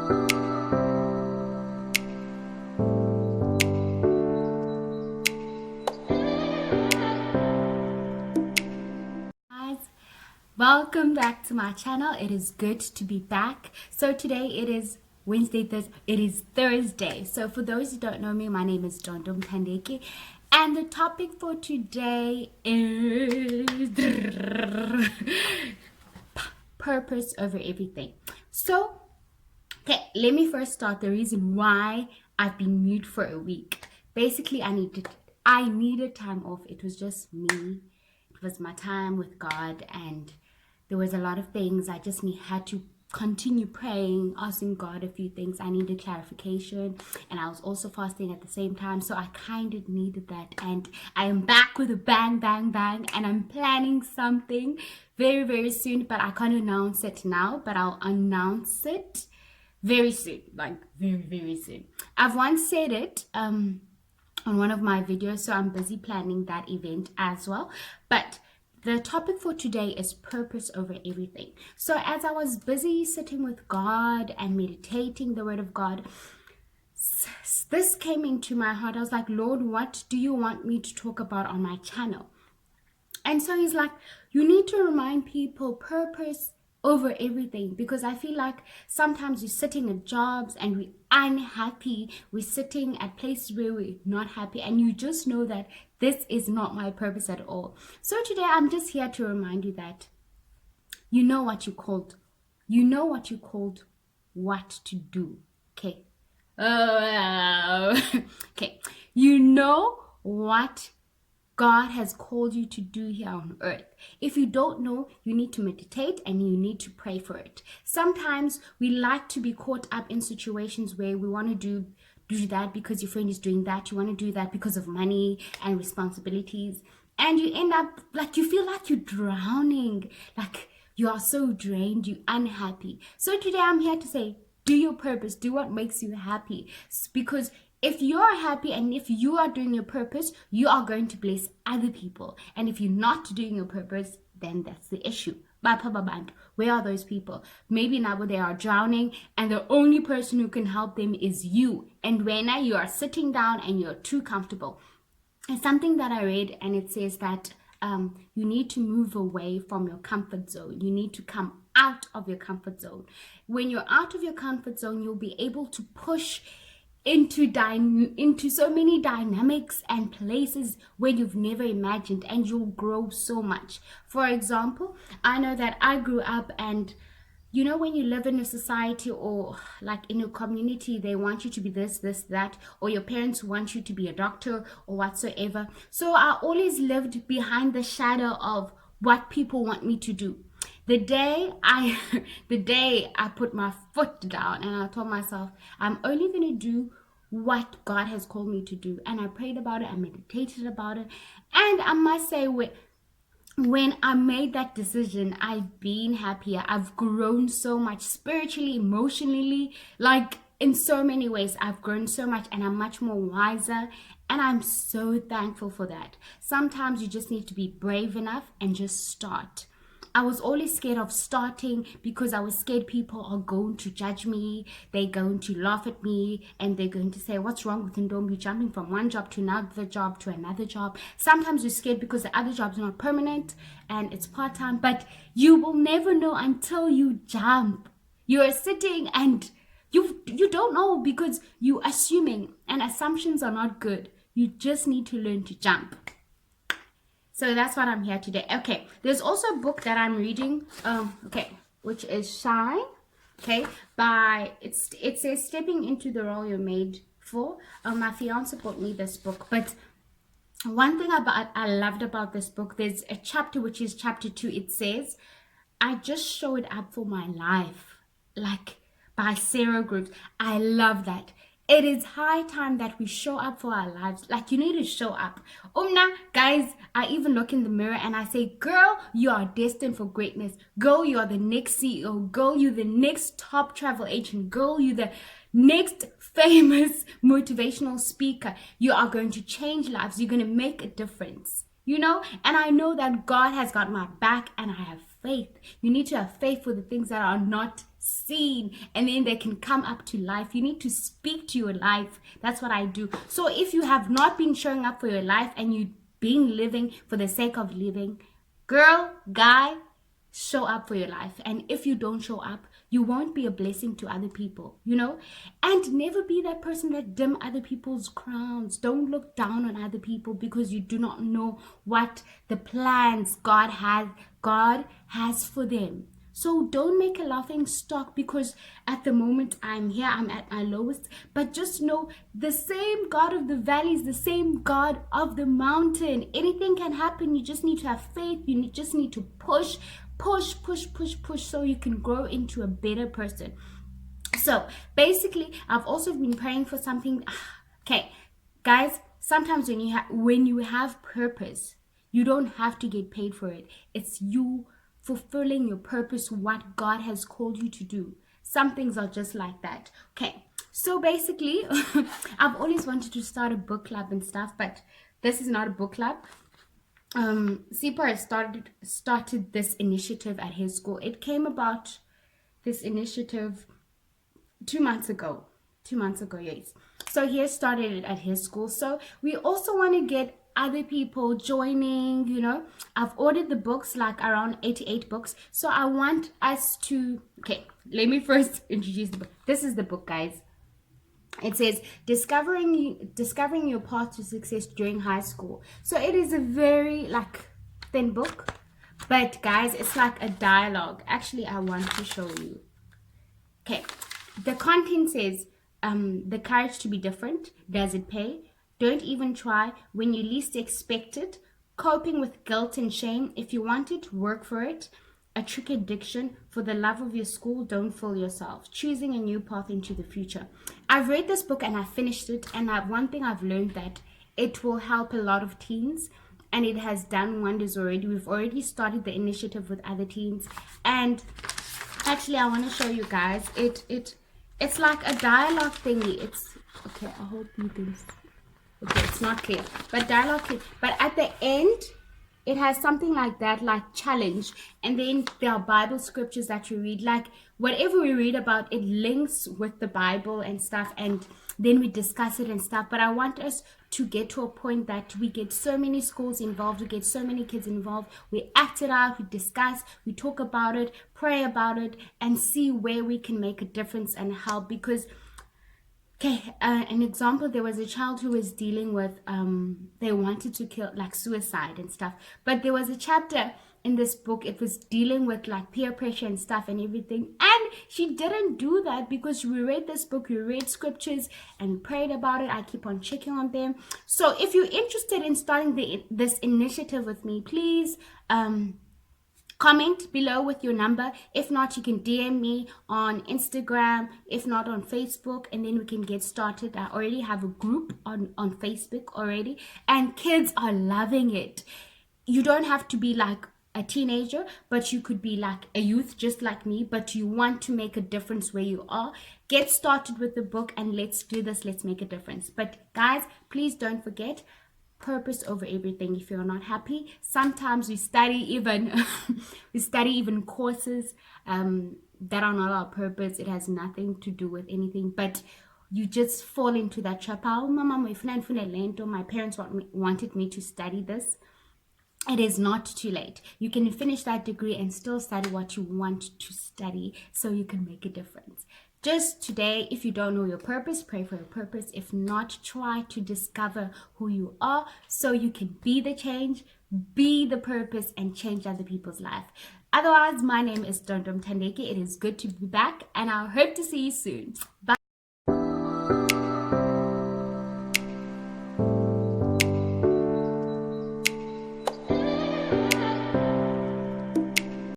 Welcome back to my channel. It is good to be back. So today it is Thursday. So for those who don't know me, my name is Mtandeki, and the topic for today is purpose over everything. So okay, let me first start the reason why I've been mute for a week. Basically, I needed time off. It was just me. It was my time with God, and there was a lot of things I just had to continue praying, asking God a few things. I needed clarification, and I was also fasting at the same time, so I kind of needed that. And I am back with a bang, bang, bang, and I'm planning something very, very soon, but I can't announce it now, but I'll announce it very soon, like very, very soon. I've once said it on one of my videos, so I'm busy planning that event as well. But the topic for today is purpose over everything. So as I was busy sitting with God and meditating the word of God, this came into my heart. I was like, Lord, what do you want me to talk about on my channel? And so he's like, you need to remind people purpose over everything, because I feel like sometimes we're sitting at jobs and we're unhappy. We're sitting at places where we're not happy, and you just know that this is not my purpose at all. So today I'm just here to remind you that you know what you called. You know what you called what to do. Okay. Okay. You know what God has called you to do here on earth. If you don't know, you need to meditate and you need to pray for it. Sometimes we like to be caught up in situations where we want to do that because your friend is doing that. You want to do that because of money and responsibilities. And you end up like you feel like you're drowning, like you are so drained, you're unhappy. So today I'm here to say, do your purpose, do what makes you happy. Because if you are happy and if you are doing your purpose, you are going to bless other people. And if you're not doing your purpose, then that's the issue. Where are those people? Maybe now they are drowning, and the only person who can help them is you. And when you are sitting down and you're too comfortable. It's something that I read, and it says that you need to move away from your comfort zone. You need to come out of your comfort zone. When you're out of your comfort zone, you'll be able to push into so many dynamics and places where you've never imagined, and you'll grow so much. For example, I know that I grew up, and you know, when you live in a society or like in a community, they want you to be this, that, or your parents want you to be a doctor or whatsoever. So I always lived behind the shadow of what people want me to do. The day I put my foot down and I told myself, I'm only going to do what God has called me to do. And I prayed about it, I meditated about it. And I must say, when I made that decision, I've been happier. I've grown so much spiritually, emotionally, like in so many ways. I've grown so much, and I'm much more wiser. And I'm so thankful for that. Sometimes you just need to be brave enough and just start. I was always scared of starting because I was scared people are going to judge me. They're going to laugh at me, and they're going to say, what's wrong with Ntombi jumping from one job to another job to another job? Sometimes you're scared because the other job's not permanent and it's part-time, but you will never know until you jump. You're sitting and you don't know because you're assuming, and assumptions are not good. You just need to learn to jump. So that's what I'm here today. Okay, there's also a book that I'm reading, which is Shine, it says Stepping into the Role You're Made For. My fiance bought me this book, but one thing I loved about this book, there's a chapter, which is chapter 2. It says, I just showed up for my life, like by Sarah Groups. I love that. It is high time that we show up for our lives. Like, you need to show up. Guys, I even look in the mirror and I say, girl, you are destined for greatness. Girl, you are the next CEO. Girl, you're the next top travel agent. Girl, you're the next famous motivational speaker. You are going to change lives. You're going to make a difference. You know, and I know that God has got my back, and I have faith. You need to have faith for the things that are not seen, and then they can come up to life. You need to speak to your life. That's what I do. So if you have not been showing up for your life and you've been living for the sake of living, girl, guy, show up for your life. And if you don't show up, you won't be a blessing to other people, you know. And never be that person that dim other people's crowns. Don't look down on other people because you do not know what the plans God has for them. So don't make a laughing stock because at the moment I'm here, I'm at my lowest. But just know the same God of the valley is the same God of the mountain. Anything can happen. You just need to have faith. Just need to push so you can grow into a better person. So basically, I've also been praying for something. Okay, guys, sometimes when you have purpose, you don't have to get paid for it. It's you fulfilling your purpose, what God has called you to do. Some things are just like that. Okay, so basically, I've always wanted to start a book club and stuff, but this is not a book club. Sipa has started this initiative at his school. It came about, this initiative, 2 months ago. 2 months ago, yes. So he has started it at his school. So we also want to get other people joining, you know. I've ordered the books, like around 88 books. So I want us to, okay, let me first introduce the book. This is the book, guys. It says discovering your path to success during high school. So it is a very like thin book, but guys, it's like a dialogue. Actually, I want to show you. Okay, the content says the courage to be different. Does it pay? Don't even try when you least expect it. Coping with guilt and shame. If you want it, work for it. A trick addiction. For the love of your school, don't fool yourself. Choosing a new path into the future. I've read this book and I finished it, and one thing I've learned that it will help a lot of teens, and it has done wonders already. We've already started the initiative with other teens, and actually I want to show you guys. It's like a dialogue thingy. It's okay. I hope you can. Okay, it's not clear, but dialogue. But at the end, it has something like that, like challenge, and then there are Bible scriptures that you read. Like whatever we read about, it links with the Bible and stuff, and then we discuss it and stuff. But I want us to get to a point that we get so many schools involved, we get so many kids involved, we act it out, we discuss, we talk about it, pray about it, and see where we can make a difference and help. Because okay, an example, there was a child who was dealing with, they wanted to kill, like suicide and stuff. But there was a chapter in this book, it was dealing with like peer pressure and stuff and everything. And she didn't do that because we read this book, we read scriptures and prayed about it. I keep on checking on them. So if you're interested in starting this initiative with me, please, comment below with your number. If not, you can DM me on Instagram, if not on Facebook, and then we can get started. I already have a group on Facebook already, and kids are loving it. You don't have to be like a teenager, but you could be like a youth just like me, but you want to make a difference where you are. Get started with the book and let's do this. Let's make a difference. But guys, please don't forget, purpose over everything. If you're not happy, sometimes we study even courses that are not our purpose. It has nothing to do with anything, but you just fall into that trap. Oh, my parents wanted me to study this. It is not too late. You can finish that degree and still study what you want to study so you can make a difference. Just today, if you don't know your purpose, pray for your purpose. If not, try to discover who you are so you can be the change, be the purpose, and change other people's life. Otherwise, my name is Mtandeki. It is good to be back, and I hope to see you soon. Bye.